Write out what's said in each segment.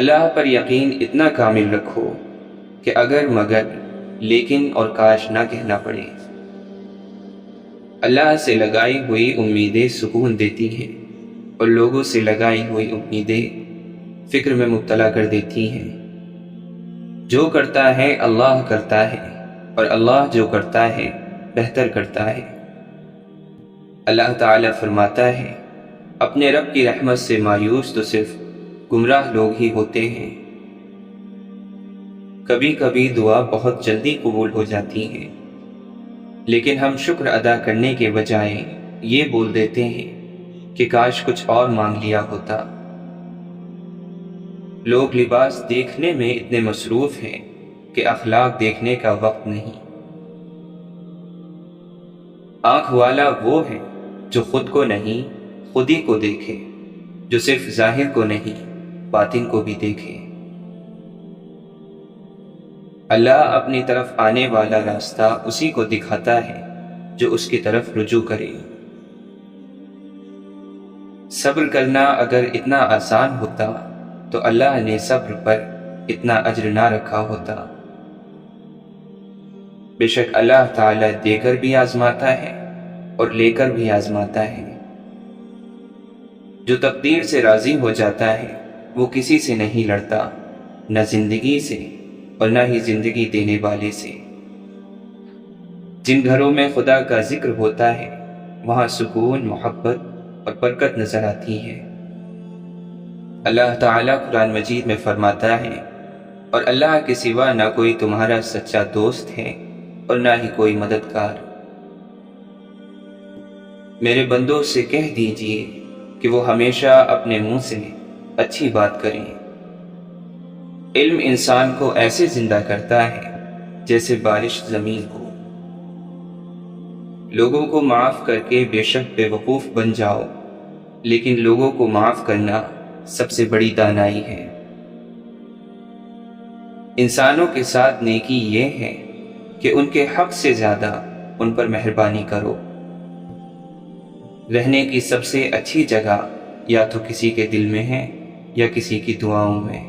اللہ پر یقین اتنا کامل رکھو کہ اگر مگر لیکن اور کاش نہ کہنا پڑے۔ اللہ سے لگائی ہوئی امیدیں سکون دیتی ہیں اور لوگوں سے لگائی ہوئی امیدیں فکر میں مبتلا کر دیتی ہیں۔ جو کرتا ہے اللہ کرتا ہے، اور اللہ جو کرتا ہے بہتر کرتا ہے۔ اللہ تعالیٰ فرماتا ہے، اپنے رب کی رحمت سے مایوس تو صرف گمراہ لوگ ہی ہوتے ہیں۔ کبھی کبھی دعا بہت جلدی قبول ہو جاتی ہے، لیکن ہم شکر ادا کرنے کے بجائے یہ بول دیتے ہیں کہ کاش کچھ اور مانگ لیا ہوتا۔ لوگ لباس دیکھنے میں اتنے مصروف ہیں کہ اخلاق دیکھنے کا وقت نہیں۔ آنکھ والا وہ ہے جو خود کو نہیں خود ہی کو دیکھے، جو صرف ظاہر کو نہیں باطن کو بھی دیکھے۔ اللہ اپنی طرف آنے والا راستہ اسی کو دکھاتا ہے جو اس کی طرف رجوع کرے۔ صبر کرنا اگر اتنا آسان ہوتا تو اللہ نے صبر پر اتنا اجر نہ رکھا ہوتا۔ بے شک اللہ تعالیٰ دے کر بھی آزماتا ہے اور لے کر بھی آزماتا ہے۔ جو تقدیر سے راضی ہو جاتا ہے وہ کسی سے نہیں لڑتا، نہ زندگی سے اور نہ ہی زندگی دینے والے سے۔ جن گھروں میں خدا کا ذکر ہوتا ہے وہاں سکون، محبت اور برکت نظر آتی ہے۔ اللہ تعالیٰ قرآن مجید میں فرماتا ہے، اور اللہ کے سوا نہ کوئی تمہارا سچا دوست ہے اور نہ ہی کوئی مددگار۔ میرے بندوں سے کہہ دیجئے کہ وہ ہمیشہ اپنے منہ سے اچھی بات کریں۔ علم انسان کو ایسے زندہ کرتا ہے جیسے بارش زمین کو۔ لوگوں کو معاف کر کے بے شک بے وقوف بن جاؤ، لیکن لوگوں کو معاف کرنا سب سے بڑی دانائی ہے۔ انسانوں کے ساتھ نیکی یہ ہے کہ ان کے حق سے زیادہ ان پر مہربانی کرو۔ رہنے کی سب سے اچھی جگہ یا تو کسی کے دل میں ہے یا کسی کی دعاؤں میں۔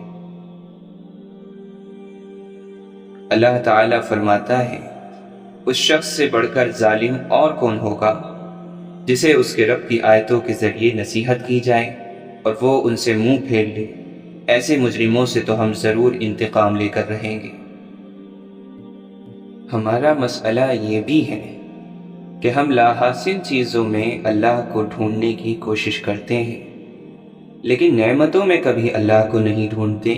اللہ تعالیٰ فرماتا ہے، اس شخص سے بڑھ کر ظالم اور کون ہوگا جسے اس کے رب کی آیتوں کے ذریعے نصیحت کی جائے اور وہ ان سے منہ پھیر لے۔ ایسے مجرموں سے تو ہم ضرور انتقام لے کر رہیں گے۔ ہمارا مسئلہ یہ بھی ہے کہ ہم لاحاصل چیزوں میں اللہ کو ڈھونڈنے کی کوشش کرتے ہیں، لیکن نعمتوں میں کبھی اللہ کو نہیں ڈھونڈتے،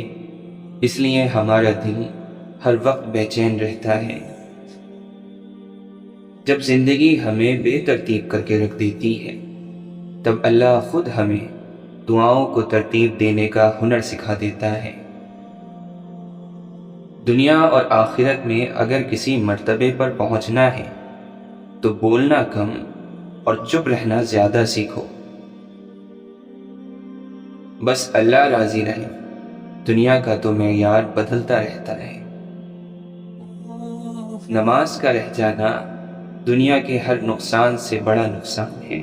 اس لیے ہمارا دل ہر وقت بے چین رہتا ہے۔ جب زندگی ہمیں بے ترتیب کر کے رکھ دیتی ہے تب اللہ خود ہمیں دعاؤں کو ترتیب دینے کا ہنر سکھا دیتا ہے۔ دنیا اور آخرت میں اگر کسی مرتبے پر پہنچنا ہے تو بولنا کم اور چپ رہنا زیادہ سیکھو۔ بس اللہ راضی رہے، دنیا کا تو معیار بدلتا رہتا ہے۔ نماز کا رہ جانا دنیا کے ہر نقصان سے بڑا نقصان ہے۔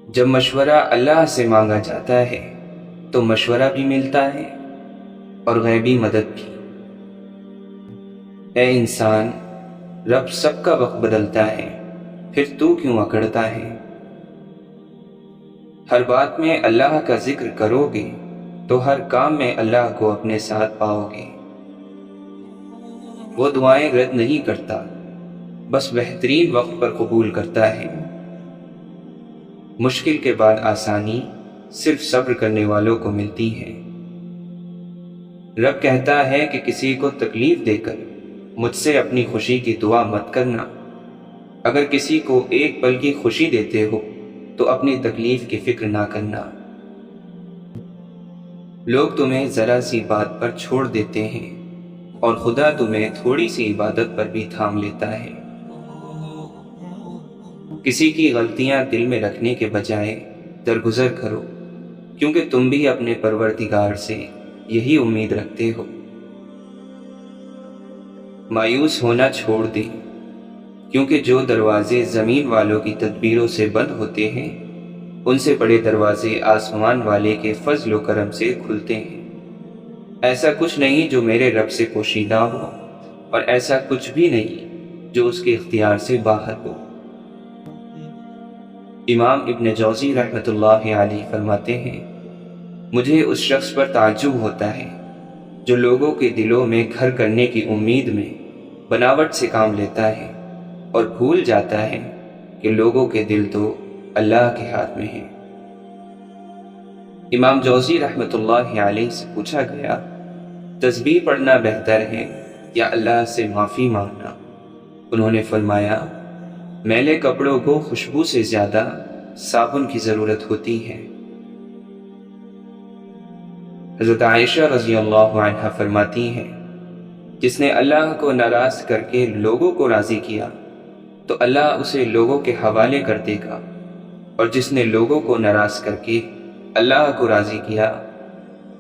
جب مشورہ اللہ سے مانگا جاتا ہے تو مشورہ بھی ملتا ہے اور غیبی مدد بھی۔ اے انسان، رب سب کا وقت بدلتا ہے، پھر تو کیوں اکڑتا ہے؟ ہر بات میں اللہ کا ذکر کرو گے تو ہر کام میں اللہ کو اپنے ساتھ پاؤ گے۔ وہ دعائیں رد نہیں کرتا، بس بہترین وقت پر قبول کرتا ہے۔ مشکل کے بعد آسانی صرف صبر کرنے والوں کو ملتی ہے۔ رب کہتا ہے کہ کسی کو تکلیف دے کر مجھ سے اپنی خوشی کی دعا مت کرنا۔ اگر کسی کو ایک پل کی خوشی دیتے ہو تو اپنی تکلیف کی فکر نہ کرنا۔ لوگ تمہیں ذرا سی بات پر چھوڑ دیتے ہیں اور خدا تمہیں تھوڑی سی عبادت پر بھی تھام لیتا ہے۔ کسی کی غلطیاں دل میں رکھنے کے بجائے درگزر کرو، کیونکہ تم بھی اپنے پروردگار سے یہی امید رکھتے ہو۔ مایوس ہونا چھوڑ دیں، کیونکہ جو دروازے زمین والوں کی تدبیروں سے بند ہوتے ہیں ان سے بڑے دروازے آسمان والے کے فضل و کرم سے کھلتے ہیں۔ ایسا کچھ نہیں جو میرے رب سے پوشیدہ ہو، اور ایسا کچھ بھی نہیں جو اس کے اختیار سے باہر ہو۔ امام ابن جوزی رحمۃ اللہ علیہ فرماتے ہیں، مجھے اس شخص پر تعجب ہوتا ہے جو لوگوں کے دلوں میں گھر کرنے کی امید میں بناوٹ سے کام لیتا ہے اور بھول جاتا ہے کہ لوگوں کے دل تو اللہ کے ہاتھ میں ہیں۔ امام جوزی رحمۃ اللہ علیہ سے پوچھا گیا، تسبیح پڑھنا بہتر ہے یا اللہ سے معافی مانگنا؟ انہوں نے فرمایا، میلے کپڑوں کو خوشبو سے زیادہ صابن کی ضرورت ہوتی ہے۔ حضرت عائشہ رضی اللہ عنہا فرماتی ہیں، جس نے اللہ کو ناراض کر کے لوگوں کو راضی کیا تو اللہ اسے لوگوں کے حوالے کر دے گا، اور جس نے لوگوں کو ناراض کر کے اللہ کو راضی کیا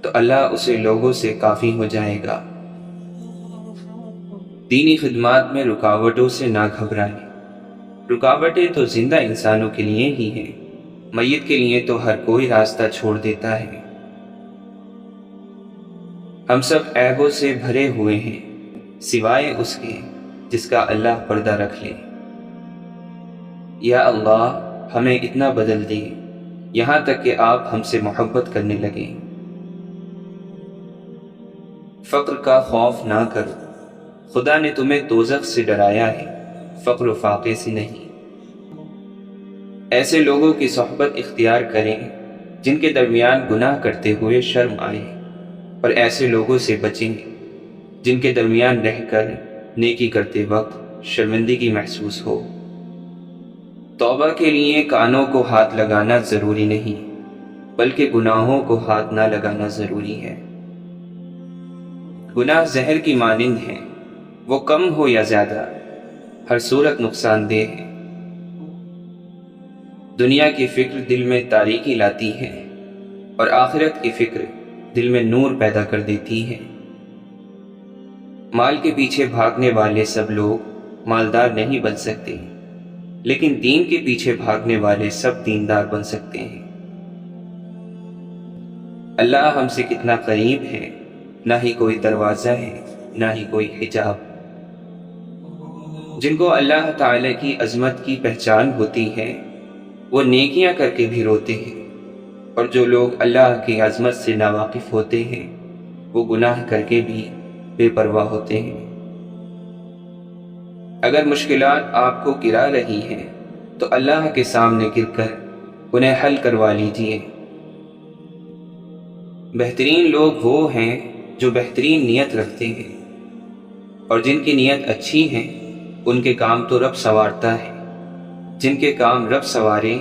تو اللہ اسے لوگوں سے کافی ہو جائے گا۔ دینی خدمات میں رکاوٹوں سے نہ گھبرائیں۔ رکاوٹیں تو زندہ انسانوں کے لیے ہی ہیں، میت کے لیے تو ہر کوئی راستہ چھوڑ دیتا ہے۔ ہم سب عیبوں سے بھرے ہوئے ہیں، سوائے اس کے جس کا اللہ پردہ رکھ لے۔ یا اللہ ہمیں اتنا بدل دے یہاں تک کہ آپ ہم سے محبت کرنے لگیں۔ فقر کا خوف نہ کرو، خدا نے تمہیں دوزخ سے ڈرایا ہے، فقر و فاقے سے نہیں۔ ایسے لوگوں کی صحبت اختیار کریں جن کے درمیان گناہ کرتے ہوئے شرم آئے، اور ایسے لوگوں سے بچیں جن کے درمیان رہ کر نیکی کرتے وقت شرمندگی محسوس ہو۔ توبہ کے لیے کانوں کو ہاتھ لگانا ضروری نہیں، بلکہ گناہوں کو ہاتھ نہ لگانا ضروری ہے۔ گناہ زہر کی مانند ہیں، وہ کم ہو یا زیادہ ہر صورت نقصان دہ ہے۔ دنیا کی فکر دل میں تاریکی لاتی ہے، اور آخرت کی فکر دل میں نور پیدا کر دیتی ہے۔ مال کے پیچھے بھاگنے والے سب لوگ مالدار نہیں بن سکتے، لیکن دین کے پیچھے بھاگنے والے سب دیندار بن سکتے ہیں۔ اللہ ہم سے کتنا قریب ہے، نہ ہی کوئی دروازہ ہے نہ ہی کوئی حجاب۔ جن کو اللہ تعالی کی عظمت کی پہچان ہوتی ہے وہ نیکیاں کر کے بھی روتے ہیں، اور جو لوگ اللہ کی عظمت سے ناواقف ہوتے ہیں وہ گناہ کر کے بھی بے پرواہ ہوتے ہیں۔ اگر مشکلات آپ کو گرا رہی ہیں تو اللہ کے سامنے گر کر انہیں حل کروا لیجئے۔ بہترین لوگ وہ ہیں جو بہترین نیت رکھتے ہیں، اور جن کی نیت اچھی ہے ان کے کام تو رب سنوارتا ہے۔ جن کے کام رب سنوارے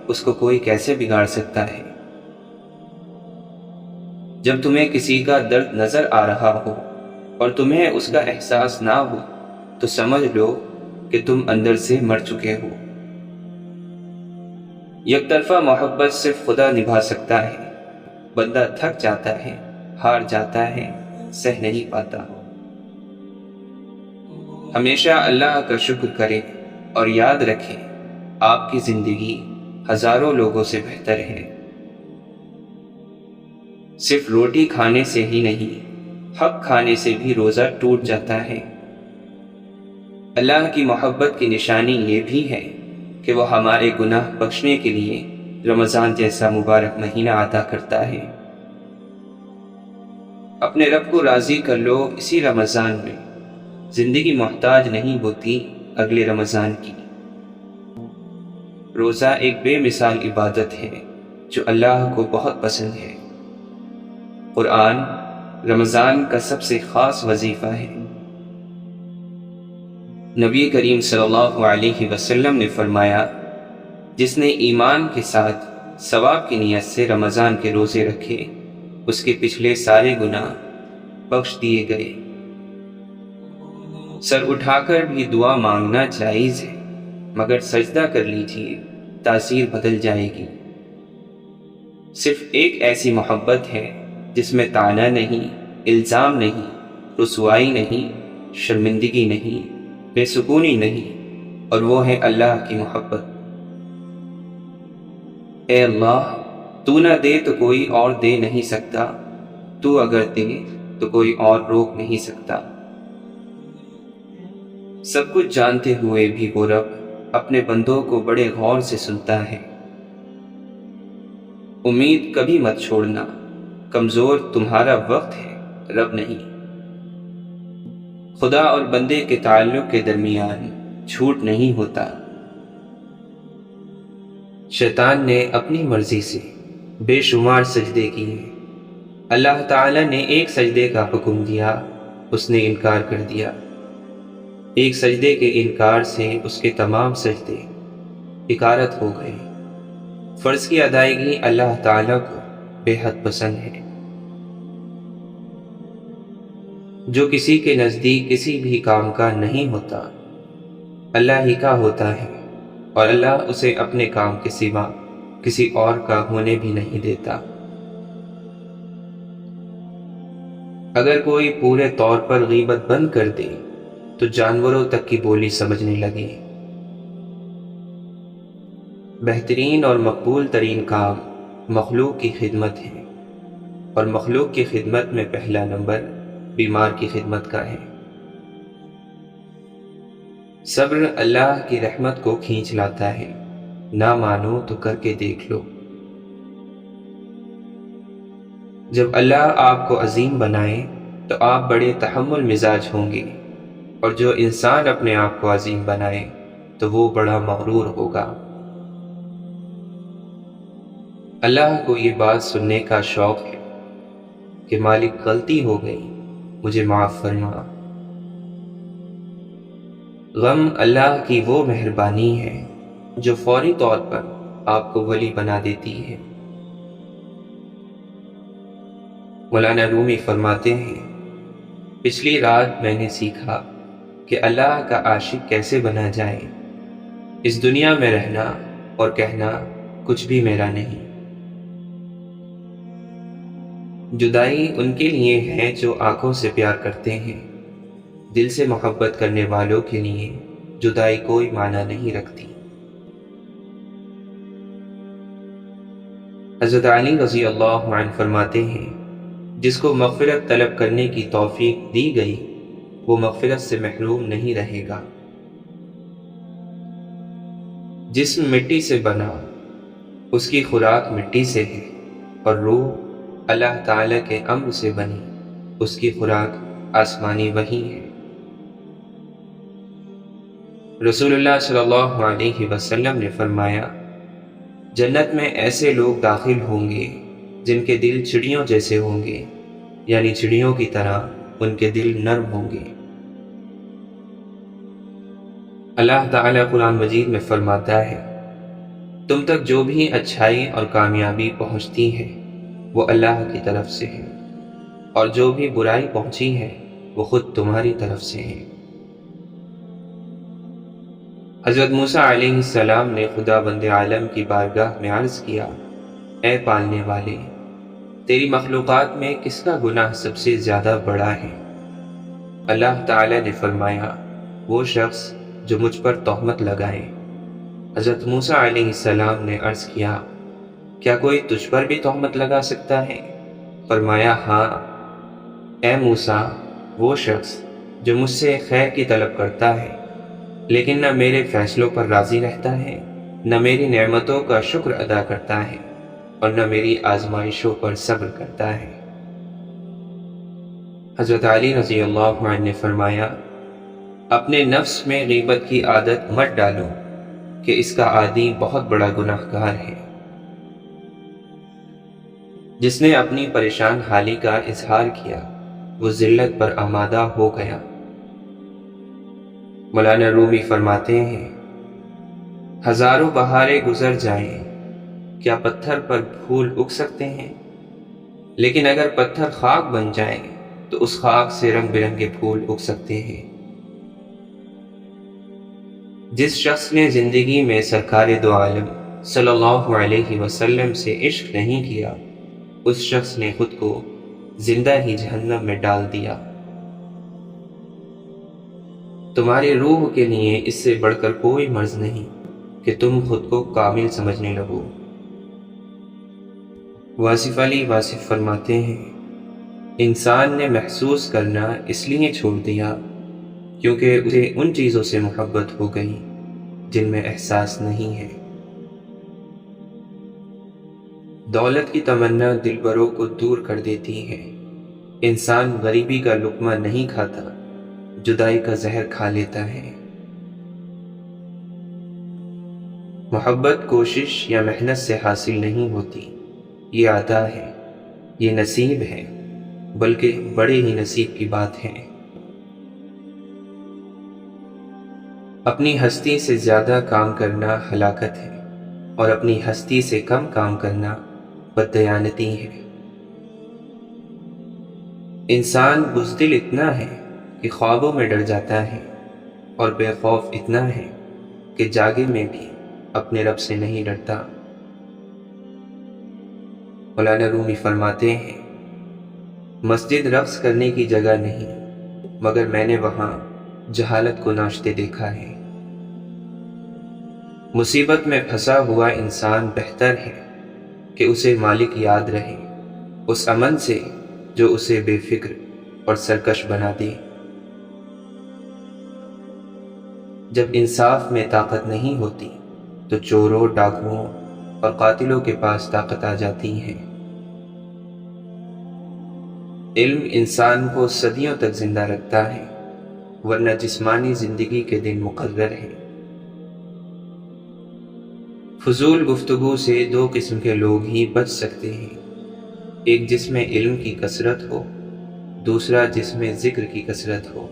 اس کو کوئی کیسے بگاڑ سکتا ہے۔ جب تمہیں کسی کا درد نظر آ رہا ہو اور تمہیں اس کا احساس نہ ہو تو سمجھ لو کہ تم اندر سے مر چکے ہو۔ یک طرفہ محبت صرف خدا نبھا سکتا ہے۔ بندہ تھک جاتا ہے، ہار جاتا ہے، سہ نہیں پاتا۔ ہمیشہ اللہ کا شکر کریں اور یاد رکھیں آپ کی زندگی ہزاروں لوگوں سے بہتر ہے۔ صرف روٹی کھانے سے ہی نہیں، حق کھانے سے بھی روزہ ٹوٹ جاتا ہے۔ اللہ کی محبت کی نشانی یہ بھی ہے کہ وہ ہمارے گناہ بخشنے کے لیے رمضان جیسا مبارک مہینہ عطا کرتا ہے۔ اپنے رب کو راضی کر لو اسی رمضان میں، زندگی محتاج نہیں ہوتی اگلے رمضان کی۔ روزہ ایک بے مثال عبادت ہے جو اللہ کو بہت پسند ہے۔ قرآن رمضان کا سب سے خاص وظیفہ ہے۔ نبی کریم صلی اللہ علیہ وسلم نے فرمایا، جس نے ایمان کے ساتھ ثواب کی نیت سے رمضان کے روزے رکھے اس کے پچھلے سارے گناہ بخش دیے گئے۔ سر اٹھا کر بھی دعا مانگنا جائز ہے، مگر سجدہ کر لیجئے، تاثیر بدل جائے گی۔ صرف ایک ایسی محبت ہے جس میں طعنہ نہیں، الزام نہیں، رسوائی نہیں، شرمندگی نہیں، بے سکونی نہیں، اور وہ ہے اللہ کی محبت۔ اے اللہ، تو نہ دے تو کوئی اور دے نہیں سکتا، تو اگر دے تو کوئی اور روک نہیں سکتا۔ سب کچھ جانتے ہوئے بھی وہ رب اپنے بندوں کو بڑے غور سے سنتا ہے۔ امید کبھی مت چھوڑنا، کمزور تمہارا وقت ہے، رب نہیں۔ خدا اور بندے کے تعلق کے درمیان جھوٹ نہیں ہوتا۔ شیطان نے اپنی مرضی سے بے شمار سجدے کیے، اللہ تعالی نے ایک سجدے کا حکم دیا، اس نے انکار کر دیا۔ ایک سجدے کے انکار سے اس کے تمام سجدے حقارت ہو گئے۔ فرض کی ادائیگی اللہ تعالیٰ کو بے حد پسند ہے۔ جو کسی کے نزدیک کسی بھی کام کا نہیں ہوتا، اللہ ہی کا ہوتا ہے، اور اللہ اسے اپنے کام کے سوا کسی اور کا ہونے بھی نہیں دیتا۔ اگر کوئی پورے طور پر غیبت بند کر دے تو جانوروں تک کی بولی سمجھنے لگے۔ بہترین اور مقبول ترین کام مخلوق کی خدمت ہے، اور مخلوق کی خدمت میں پہلا نمبر بیمار کی خدمت کا ہے۔ صبر اللہ کی رحمت کو کھینچ لاتا ہے، نہ مانو تو کر کے دیکھ لو۔ جب اللہ آپ کو عظیم بنائے تو آپ بڑے تحمل مزاج ہوں گے، اور جو انسان اپنے آپ کو عظیم بنائے تو وہ بڑا مغرور ہوگا۔ اللہ کو یہ بات سننے کا شوق ہے کہ مالک غلطی ہو گئی، مجھے معاف فرما۔ غم اللہ کی وہ مہربانی ہے جو فوری طور پر آپ کو ولی بنا دیتی ہے۔ مولانا رومی فرماتے ہیں، پچھلی رات میں نے سیکھا کہ اللہ کا عاشق کیسے بنا جائے۔ اس دنیا میں رہنا اور کہنا کچھ بھی میرا نہیں۔ جدائی ان کے لیے ہے جو آنکھوں سے پیار کرتے ہیں، دل سے محبت کرنے والوں کے لیے جدائی کوئی معنی نہیں رکھتی۔ حضرت علی رضی اللہ عنہ فرماتے ہیں، جس کو مغفرت طلب کرنے کی توفیق دی گئی وہ مغفرت سے محروم نہیں رہے گا۔ جسم مٹی سے بنا، اس کی خوراک مٹی سے ہے، اور روح اللہ تعالی کے امر سے بنی، اس کی خوراک آسمانی وحی ہے۔ رسول اللہ صلی اللہ علیہ وسلم نے فرمایا، جنت میں ایسے لوگ داخل ہوں گے جن کے دل چڑیوں جیسے ہوں گے، یعنی چڑیوں کی طرح ان کے دل نرم ہوں گے۔ اللہ تعالیٰ قرآن مجید میں فرماتا ہے، تم تک جو بھی اچھائی اور کامیابی پہنچتی ہے وہ اللہ کی طرف سے ہے، اور جو بھی برائی پہنچی ہے وہ خود تمہاری طرف سے ہے۔ حضرت موسیٰ علیہ السلام نے خدا بند عالم کی بارگاہ میں عرض کیا، اے پالنے والے، تیری مخلوقات میں کس کا گناہ سب سے زیادہ بڑا ہے؟ اللہ تعالی نے فرمایا، وہ شخص جو مجھ پر تہمت لگائے۔ حضرت موسیٰ علیہ السلام نے عرض کیا، کیا کوئی تجھ پر بھی تہمت لگا سکتا ہے؟ فرمایا، ہاں۔ اے موسیٰ، وہ شخص جو مجھ سے خیر کی طلب کرتا ہے لیکن نہ میرے فیصلوں پر راضی رہتا ہے، نہ میری نعمتوں کا شکر ادا کرتا ہے، اور نہ میری آزمائشوں پر صبر کرتا ہے۔ حضرت علی رضی اللہ عنہ نے فرمایا، اپنے نفس میں غیبت کی عادت مت ڈالو کہ اس کا عادی بہت بڑا گناہ گار ہے۔ جس نے اپنی پریشان حالی کا اظہار کیا وہ ذلت پر آمادہ ہو گیا۔ مولانا رومی فرماتے ہیں، ہزاروں بہاریں گزر جائیں، کیا پتھر پر پھول اگ سکتے ہیں؟ لیکن اگر پتھر خاک بن جائیں تو اس خاک سے رنگ برنگے پھول اگ سکتے ہیں۔ جس شخص نے زندگی میں سرکار دو عالم صلی اللہ علیہ وسلم سے عشق نہیں کیا، اس شخص نے خود کو زندہ ہی جہنم میں ڈال دیا۔ تمہاری روح کے لیے اس سے بڑھ کر کوئی مرض نہیں کہ تم خود کو کامل سمجھنے لگو۔ واصف علی واصف فرماتے ہیں، انسان نے محسوس کرنا اس لیے چھوڑ دیا کیونکہ اسے ان چیزوں سے محبت ہو گئی جن میں احساس نہیں ہے۔ دولت کی تمنا دلبروں کو دور کر دیتی ہے۔ انسان غریبی کا لقمہ نہیں کھاتا، جدائی کا زہر کھا لیتا ہے۔ محبت کوشش یا محنت سے حاصل نہیں ہوتی، یہ عطا ہے، یہ نصیب ہے، بلکہ بڑے ہی نصیب کی بات ہے۔ اپنی ہستی سے زیادہ کام کرنا ہلاکت ہے، اور اپنی ہستی سے کم کام کرنا بددیانتی ہے۔ انسان بزدل اتنا ہے کہ خوابوں میں ڈر جاتا ہے، اور بے خوف اتنا ہے کہ جاگے میں بھی اپنے رب سے نہیں ڈرتا۔ مولانا رومی فرماتے ہیں، مسجد رقص کرنے کی جگہ نہیں، مگر میں نے وہاں جہالت کو ناچتے دیکھا ہے۔ مصیبت میں پھنسا ہوا انسان بہتر ہے کہ اسے مالک یاد رہے، اس امن سے جو اسے بے فکر اور سرکش بنا دے۔ جب انصاف میں طاقت نہیں ہوتی تو چوروں، ڈاکوؤں اور قاتلوں کے پاس طاقت آ جاتی ہے۔ علم انسان کو صدیوں تک زندہ رکھتا ہے، ورنہ جسمانی زندگی کے دن مقرر ہے۔ فضول گفتگو سے دو قسم کے لوگ ہی بچ سکتے ہیں، ایک جس میں علم کی کثرت ہو، دوسرا جس میں ذکر کی کثرت ہو۔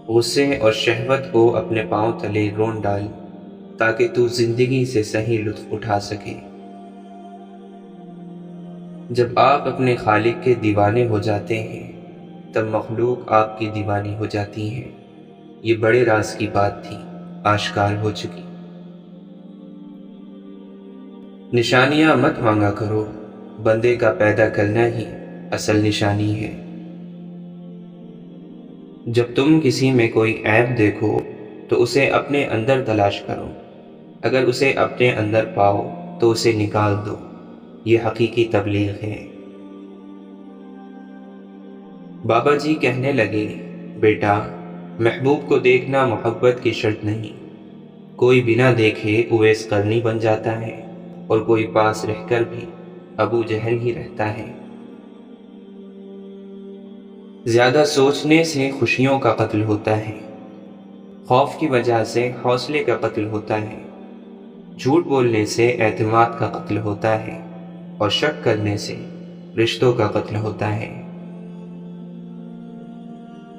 غصے اور شہوت کو اپنے پاؤں تلے رون ڈال تاکہ تو زندگی سے صحیح لطف اٹھا سکے۔ جب آپ اپنے خالق کے دیوانے ہو جاتے ہیں تب مخلوق آپ کی دیوانی ہو جاتی ہے۔ یہ بڑے راز کی بات تھی، آشکار ہو چکی۔ نشانیاں مت مانگا کرو، بندے کا پیدا کرنا ہی اصل نشانی ہے۔ جب تم کسی میں کوئی عیب دیکھو تو اسے اپنے اندر تلاش کرو، اگر اسے اپنے اندر پاؤ تو اسے نکال دو، یہ حقیقی تبلیغ ہے۔ بابا جی کہنے لگے، بیٹا، محبوب کو دیکھنا محبت کی شرط نہیں، کوئی بنا دیکھے اویس قرنی بن جاتا ہے، اور کوئی پاس رہ کر بھی ابو جہل ہی رہتا ہے۔ زیادہ سوچنے سے خوشیوں کا قتل ہوتا ہے، خوف کی وجہ سے حوصلے کا قتل ہوتا ہے، جھوٹ بولنے سے اعتماد کا قتل ہوتا ہے، اور شک کرنے سے رشتوں کا قتل ہوتا ہے۔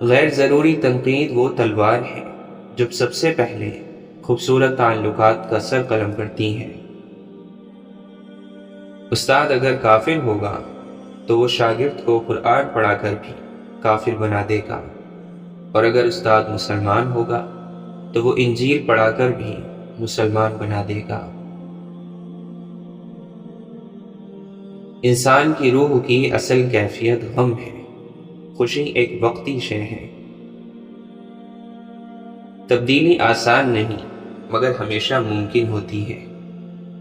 غیر ضروری تنقید وہ تلوار ہے جو سب سے پہلے خوبصورت تعلقات کا سر قلم کرتی ہے۔ استاد اگر کافر ہوگا تو وہ شاگرد کو قرآن پڑھا کر بھی کافر بنا دے گا، اور اگر استاد مسلمان ہوگا تو وہ انجیل پڑھا کر بھی مسلمان بنا دے گا۔ انسان کی روح کی اصل کیفیت غم ہے، خوشی ایک وقتی شے ہے۔ تبدیلی آسان نہیں مگر ہمیشہ ممکن ہوتی ہے۔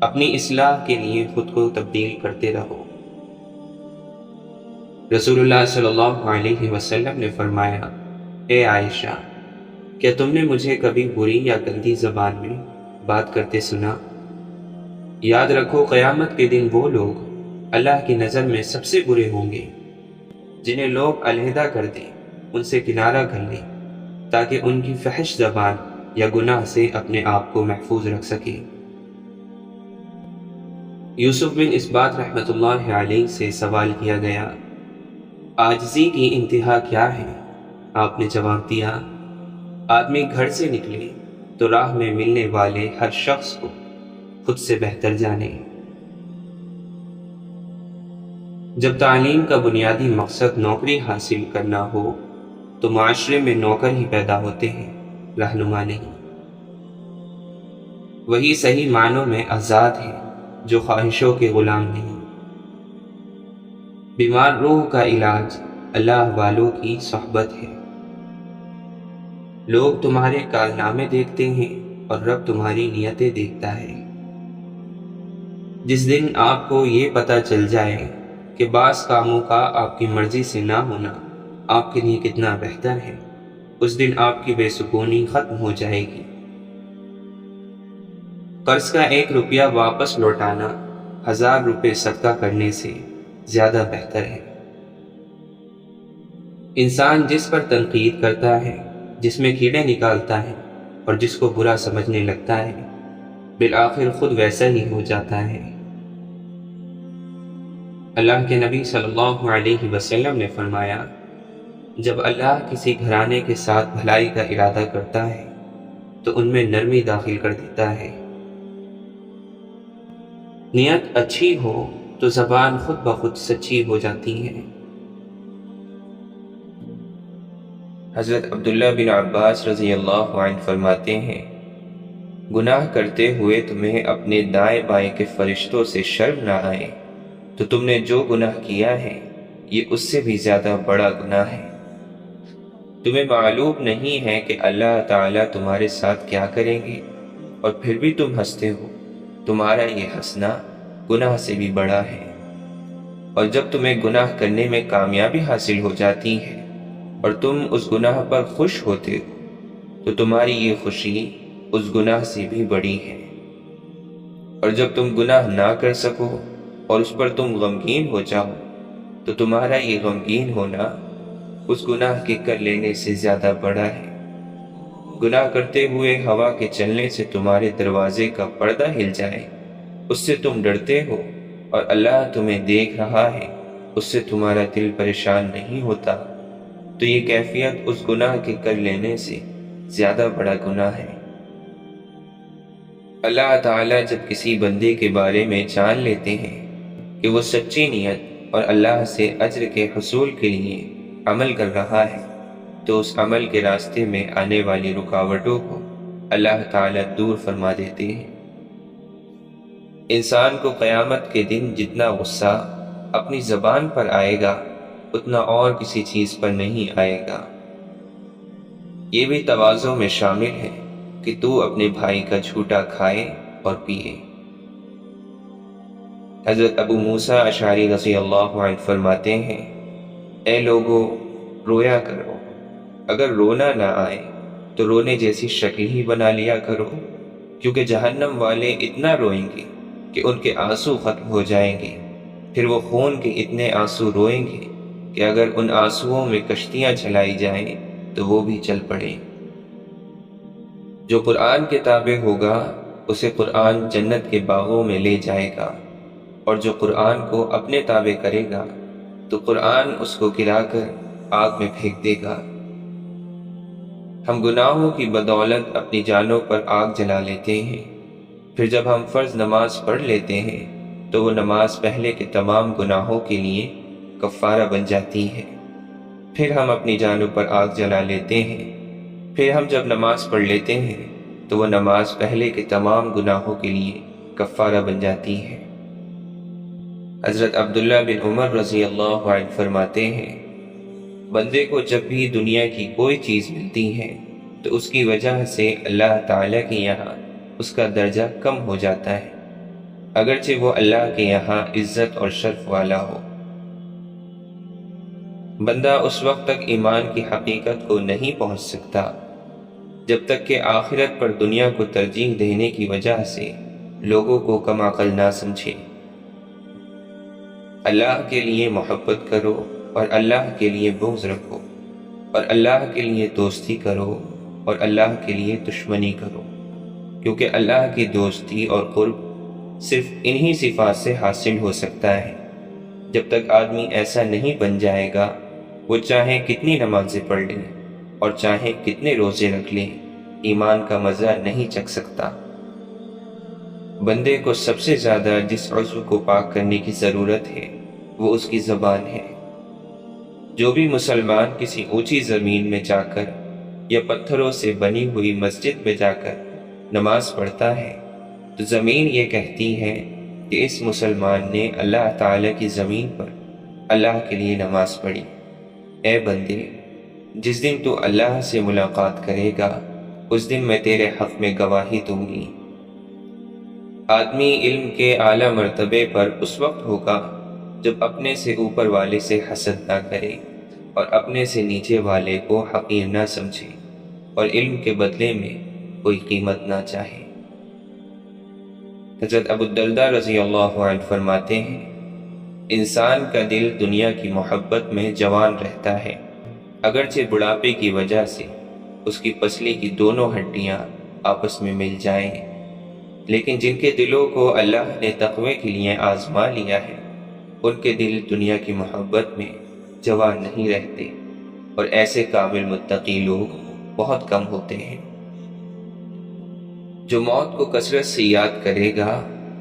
اپنی اصلاح کے لیے خود کو تبدیل کرتے رہو۔ رسول اللہ صلی اللہ علیہ وسلم نے فرمایا، اے عائشہ، کیا تم نے مجھے کبھی بری یا گندی زبان میں بات کرتے سنا؟ یاد رکھو، قیامت کے دن وہ لوگ اللہ کی نظر میں سب سے برے ہوں گے جنہیں لوگ علیحدہ کر دیں، ان سے کنارہ کر لیں تاکہ ان کی فحش زبان یا گناہ سے اپنے آپ کو محفوظ رکھ سکے۔ یوسف بن اسبات رحمۃ اللہ علیہ سے سوال کیا گیا، عاجزی کی انتہا کیا ہے؟ آپ نے جواب دیا، آدمی گھر سے نکلے تو راہ میں ملنے والے ہر شخص کو خود سے بہتر جانے۔ جب تعلیم کا بنیادی مقصد نوکری حاصل کرنا ہو تو معاشرے میں نوکر ہی پیدا ہوتے ہیں، رہنما نہیں۔ وہی صحیح معنوں میں آزاد ہے جو خواہشوں کے غلام نہیں۔ بیمار روح کا علاج اللہ والوں کی صحبت ہے۔ لوگ تمہارے کارنامے دیکھتے ہیں اور رب تمہاری نیتیں دیکھتا ہے۔ جس دن آپ کو یہ پتہ چل جائے کہ بعض کاموں کا آپ کی مرضی سے نہ ہونا آپ کے لیے کتنا بہتر ہے، اس دن آپ کی بے سکونی ختم ہو جائے گی۔ قرض کا 1 روپیہ واپس لوٹانا 1000 روپے صدقہ کرنے سے زیادہ بہتر ہے۔ انسان جس پر تنقید کرتا ہے، جس میں کیڑے نکالتا ہے اور جس کو برا سمجھنے لگتا ہے، بالآخر خود ویسا ہی ہو جاتا ہے۔ اللہ کے نبی صلی اللہ علیہ وسلم نے فرمایا، جب اللہ کسی گھرانے کے ساتھ بھلائی کا ارادہ کرتا ہے تو ان میں نرمی داخل کر دیتا ہے۔ نیت اچھی ہو تو زبان خود بخود سچی ہو جاتی ہے۔ حضرت عبداللہ بن عباس رضی اللہ عنہ فرماتے ہیں، گناہ کرتے ہوئے تمہیں اپنے دائیں بائیں کے فرشتوں سے شرم نہ آئے تو تم نے جو گناہ کیا ہے یہ اس سے بھی زیادہ بڑا گناہ ہے۔ تمہیں معلوم نہیں ہے کہ اللہ تعالیٰ تمہارے ساتھ کیا کریں گے اور پھر بھی تم ہنستے ہو، تمہارا یہ ہنسنا گناہ سے بھی بڑا ہے۔ اور جب تمہیں گناہ کرنے میں کامیابی حاصل ہو جاتی ہے اور تم اس گناہ پر خوش ہوتے ہو تو تمہاری یہ خوشی اس گناہ سے بھی بڑی ہے۔ اور جب تم گناہ نہ کر سکو اور اس پر تم غمگین ہو جاؤ تو تمہارا یہ غمگین ہونا اس گناہ کے کر لینے سے زیادہ بڑا ہے۔ گناہ کرتے ہوئے ہوا کے چلنے سے تمہارے دروازے کا پردہ ہل جائے، اس سے تم ڈرتے ہو اور اللہ تمہیں دیکھ رہا ہے، اس سے تمہارا دل پریشان نہیں ہوتا، تو یہ کیفیت اس گناہ کے کر لینے سے زیادہ بڑا گناہ ہے۔ اللہ تعالیٰ جب کسی بندے کے بارے میں جان لیتے ہیں کہ وہ سچی نیت اور اللہ سے اجر کے حصول کے لیے عمل کر رہا ہے تو اس عمل کے راستے میں آنے والی رکاوٹوں کو اللہ تعالیٰ دور فرما دیتے ہیں۔ انسان کو قیامت کے دن جتنا غصہ اپنی زبان پر آئے گا اتنا اور کسی چیز پر نہیں آئے گا۔ یہ بھی تواضع میں شامل ہے کہ تو اپنے بھائی کا جھوٹا کھائے اور پیے۔ حضرت ابو موسیٰ اشعری رضی اللہ عنہ فرماتے ہیں، اے لوگو رویا کرو، اگر رونا نہ آئے تو رونے جیسی شکل ہی بنا لیا کرو، کیونکہ جہنم والے اتنا روئیں گے کہ ان کے آنسو ختم ہو جائیں گے، پھر وہ خون کے اتنے آنسو روئیں گے کہ اگر ان آنسوؤں میں کشتیاں چلائی جائیں تو وہ بھی چل پڑیں۔ جو قرآن کے تابع ہوگا اسے قرآن جنت کے باغوں میں لے جائے گا، اور جو قرآن کو اپنے تابع کرے گا تو قرآن اس کو گرا کر آگ میں پھینک دے گا۔ ہم گناہوں کی بدولت اپنی جانوں پر آگ جلا لیتے ہیں، پھر جب ہم فرض نماز پڑھ لیتے ہیں تو وہ نماز پہلے کے تمام گناہوں کے لیے کفارہ بن جاتی ہے۔ پھر ہم اپنی جانوں پر آگ جلا لیتے ہیں، پھر ہم جب نماز پڑھ لیتے ہیں تو وہ نماز پہلے کے تمام گناہوں کے لیے کفارہ بن جاتی ہے۔ حضرت عبداللہ بن عمر رضی اللہ عنہ فرماتے ہیں، بندے کو جب بھی دنیا کی کوئی چیز ملتی ہے تو اس کی وجہ سے اللہ تعالیٰ کے یہاں اس کا درجہ کم ہو جاتا ہے، اگرچہ وہ اللہ کے یہاں عزت اور شرف والا ہو۔ بندہ اس وقت تک ایمان کی حقیقت کو نہیں پہنچ سکتا جب تک کہ آخرت پر دنیا کو ترجیح دینے کی وجہ سے لوگوں کو کم عقل نہ سمجھے۔ اللہ کے لیے محبت کرو اور اللہ کے لیے بغض رکھو، اور اللہ کے لیے دوستی کرو اور اللہ کے لیے دشمنی کرو، کیونکہ اللہ کی دوستی اور قرب صرف انہی صفات سے حاصل ہو سکتا ہے۔ جب تک آدمی ایسا نہیں بن جائے گا، وہ چاہے کتنی نمازیں پڑھ لیں اور چاہے کتنے روزے رکھ لیں، ایمان کا مزہ نہیں چکھ سکتا۔ بندے کو سب سے زیادہ جس عضو کو پاک کرنے کی ضرورت ہے وہ اس کی زبان ہے۔ جو بھی مسلمان کسی اونچی زمین میں جا کر یا پتھروں سے بنی ہوئی مسجد میں جا کر نماز پڑھتا ہے تو زمین یہ کہتی ہے کہ اس مسلمان نے اللہ تعالیٰ کی زمین پر اللہ کے لیے نماز پڑھی۔ اے بندے، جس دن تو اللہ سے ملاقات کرے گا اس دن میں تیرے حق میں گواہی دوں گی۔ آدمی علم کے اعلیٰ مرتبے پر اس وقت ہوگا جب اپنے سے اوپر والے سے حسد نہ کرے اور اپنے سے نیچے والے کو حقیر نہ سمجھے اور علم کے بدلے میں کوئی قیمت نہ چاہے۔ حضرت ابو الدرداء رضی اللہ عنہ فرماتے ہیں، انسان کا دل دنیا کی محبت میں جوان رہتا ہے، اگرچہ بڑھاپے کی وجہ سے اس کی پسلی کی دونوں ہڈیاں آپس میں مل جائیں، لیکن جن کے دلوں کو اللہ نے تقوی کے لیے آزما لیا ہے ان کے دل دنیا کی محبت میں جوان نہیں رہتے، اور ایسے کامل متقی لوگ بہت کم ہوتے ہیں۔ جو موت کو کثرت سے یاد کرے گا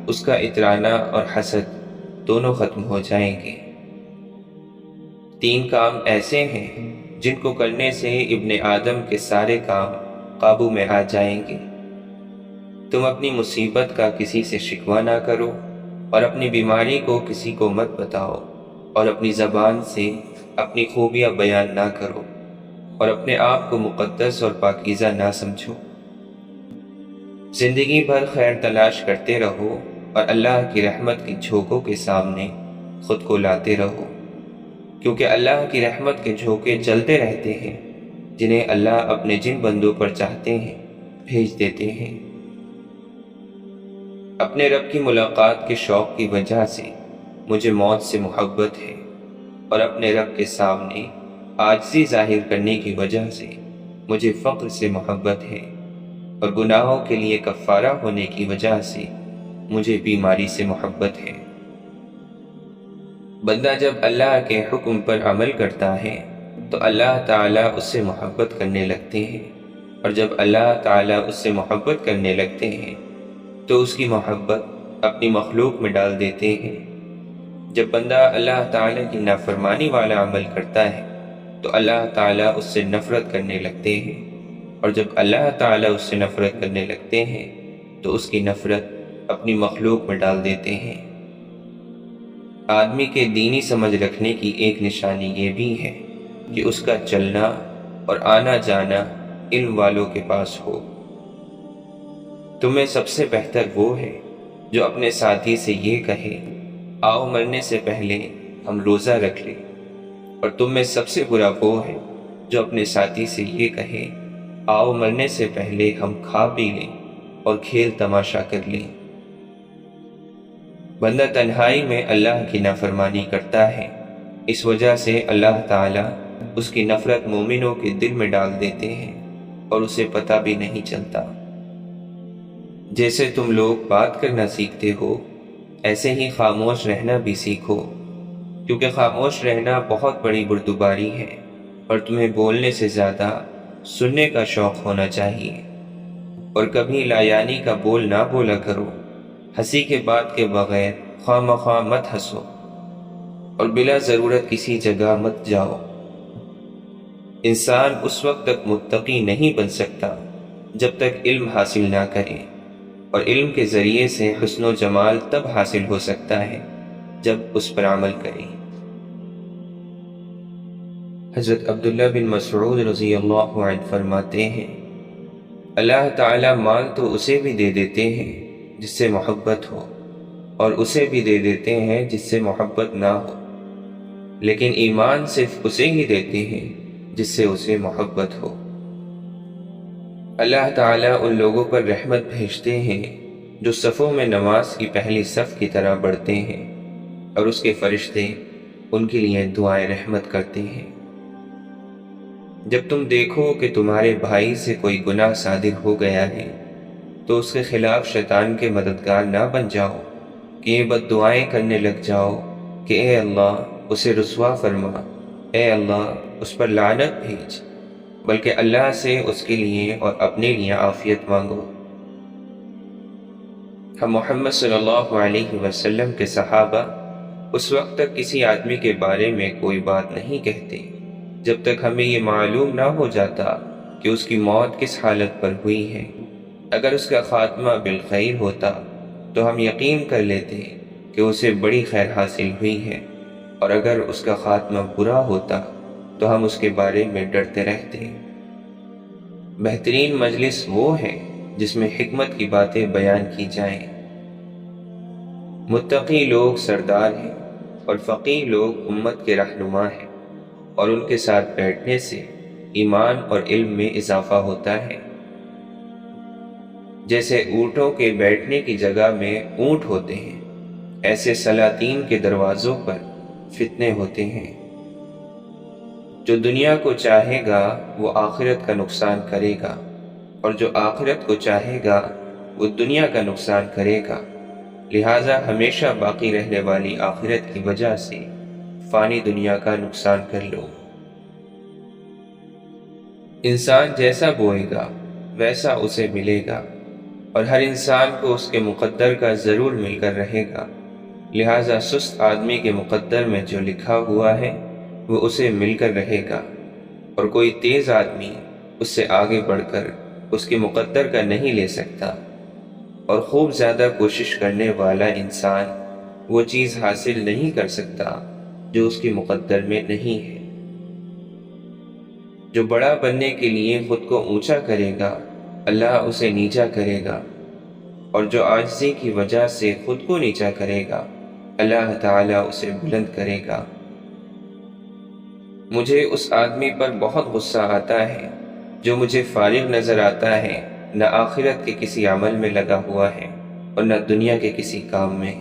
اس کا اترانا اور حسد دونوں ختم ہو جائیں گے۔ 3 کام ایسے ہیں جن کو کرنے سے ابن آدم کے سارے کام قابو میں آ جائیں گے۔ تم اپنی مصیبت کا کسی سے شکوہ نہ کرو اور اپنی بیماری کو کسی کو مت بتاؤ، اور اپنی زبان سے اپنی خوبیاں بیان نہ کرو، اور اپنے آپ کو مقدس اور پاکیزہ نہ سمجھو۔ زندگی بھر خیر تلاش کرتے رہو اور اللہ کی رحمت کی جھونکوں کے سامنے خود کو لاتے رہو، کیونکہ اللہ کی رحمت کے جھونکے چلتے رہتے ہیں جنہیں اللہ اپنے جن بندوں پر چاہتے ہیں بھیج دیتے ہیں۔ اپنے رب کی ملاقات کے شوق کی وجہ سے مجھے موت سے محبت ہے، اور اپنے رب کے سامنے عاجزی ظاہر کرنے کی وجہ سے مجھے فقر سے محبت ہے، اور گناہوں کے لیے کفارہ ہونے کی وجہ سے مجھے بیماری سے محبت ہے۔ بندہ جب اللہ کے حکم پر عمل کرتا ہے تو اللہ تعالیٰ اس سے محبت کرنے لگتے ہیں، اور جب اللہ تعالیٰ اس سے محبت کرنے لگتے ہیں تو اس کی محبت اپنی مخلوق میں ڈال دیتے ہیں۔ جب بندہ اللہ تعالیٰ کی نافرمانی والا عمل کرتا ہے تو اللہ تعالیٰ اس سے نفرت کرنے لگتے ہیں، اور جب اللہ تعالیٰ اس سے نفرت کرنے لگتے ہیں تو اس کی نفرت اپنی مخلوق میں ڈال دیتے ہیں۔ آدمی کے دینی سمجھ رکھنے کی ایک نشانی یہ بھی ہے کہ اس کا چلنا اور آنا جانا علم والوں کے پاس ہو۔ تمہیں سب سے بہتر وہ ہے جو اپنے ساتھی سے یہ کہے، آؤ مرنے سے پہلے ہم روزہ رکھ لیں، اور تم میں سب سے برا وہ ہے جو اپنے ساتھی سے یہ کہے، آؤ مرنے سے پہلے ہم کھا پی لیں اور کھیل تماشا کر لیں۔ بندہ تنہائی میں اللہ کی نافرمانی کرتا ہے، اس وجہ سے اللہ تعالیٰ اس کی نفرت مومنوں کے دل میں ڈال دیتے ہیں اور اسے پتہ بھی نہیں چلتا۔ جیسے تم لوگ بات کرنا سیکھتے ہو ایسے ہی خاموش رہنا بھی سیکھو، کیونکہ خاموش رہنا بہت بڑی بردباری ہے، اور تمہیں بولنے سے زیادہ سننے کا شوق ہونا چاہیے، اور کبھی لایانی کا بول نہ بولا کرو۔ ہنسی کے بات کے بغیر خواہ مخواہ مت ہنسو، اور بلا ضرورت کسی جگہ مت جاؤ۔ انسان اس وقت تک متقی نہیں بن سکتا جب تک علم حاصل نہ کرے، اور علم کے ذریعے سے حسن و جمال تب حاصل ہو سکتا ہے جب اس پر عمل کرے۔ حضرت عبداللہ بن مسعود رضی اللہ عنہ فرماتے ہیں، اللہ تعالیٰ مال تو اسے بھی دے دیتے ہیں جس سے محبت ہو، اور اسے بھی دے دیتے ہیں جس سے محبت نہ ہو، لیکن ایمان صرف اسے ہی دیتے ہیں جس سے اسے محبت ہو۔ اللہ تعالیٰ ان لوگوں پر رحمت بھیجتے ہیں جو صفوں میں نماز کی پہلی صف کی طرح بڑھتے ہیں، اور اس کے فرشتے ان کے لیے دعائیں رحمت کرتے ہیں۔ جب تم دیکھو کہ تمہارے بھائی سے کوئی گناہ صادر ہو گیا ہے تو اس کے خلاف شیطان کے مددگار نہ بن جاؤ کہ یہ بد دعائیں کرنے لگ جاؤ کہ اے اللہ اسے رسوا فرما، اے اللہ اس پر لعنت بھیج، بلکہ اللہ سے اس کے لیے اور اپنے لیے عافیت مانگو۔ ہم محمد صلی اللہ علیہ وسلم کے صحابہ اس وقت تک کسی آدمی کے بارے میں کوئی بات نہیں کہتے جب تک ہمیں یہ معلوم نہ ہو جاتا کہ اس کی موت کس حالت پر ہوئی ہے۔ اگر اس کا خاتمہ بالخیر ہوتا تو ہم یقین کر لیتے کہ اسے بڑی خیر حاصل ہوئی ہے، اور اگر اس کا خاتمہ برا ہوتا تو ہم اس کے بارے میں ڈرتے رہتے۔ بہترین مجلس وہ ہے جس میں حکمت کی باتیں بیان کی جائیں، متقی لوگ سردار ہیں اور فقیر لوگ امت کے رہنما ہیں، اور ان کے ساتھ بیٹھنے سے ایمان اور علم میں اضافہ ہوتا ہے۔ جیسے اونٹوں کے بیٹھنے کی جگہ میں اونٹ ہوتے ہیں، ایسے سلاطین کے دروازوں پر فتنے ہوتے ہیں۔ جو دنیا کو چاہے گا وہ آخرت کا نقصان کرے گا، اور جو آخرت کو چاہے گا وہ دنیا کا نقصان کرے گا۔ لہٰذا ہمیشہ باقی رہنے والی آخرت کی وجہ سے فانی دنیا کا نقصان کر لو۔ انسان جیسا بوئے گا ویسا اسے ملے گا، اور ہر انسان کو اس کے مقدر کا ضرور مل کر رہے گا۔ لہٰذا سست آدمی کے مقدر میں جو لکھا ہوا ہے وہ اسے مل کر رہے گا، اور کوئی تیز آدمی اس سے آگے بڑھ کر اس کے مقدر کا نہیں لے سکتا، اور خوب زیادہ کوشش کرنے والا انسان وہ چیز حاصل نہیں کر سکتا جو اس کے مقدر میں نہیں ہے۔ جو بڑا بننے کے لیے خود کو اونچا کرے گا اللہ اسے نیچا کرے گا، اور جو عاجزی کی وجہ سے خود کو نیچا کرے گا اللہ تعالیٰ اسے بلند کرے گا۔ مجھے اس آدمی پر بہت غصہ آتا ہے جو مجھے فارغ نظر آتا ہے، نہ آخرت کے کسی عمل میں لگا ہوا ہے اور نہ دنیا کے کسی کام میں۔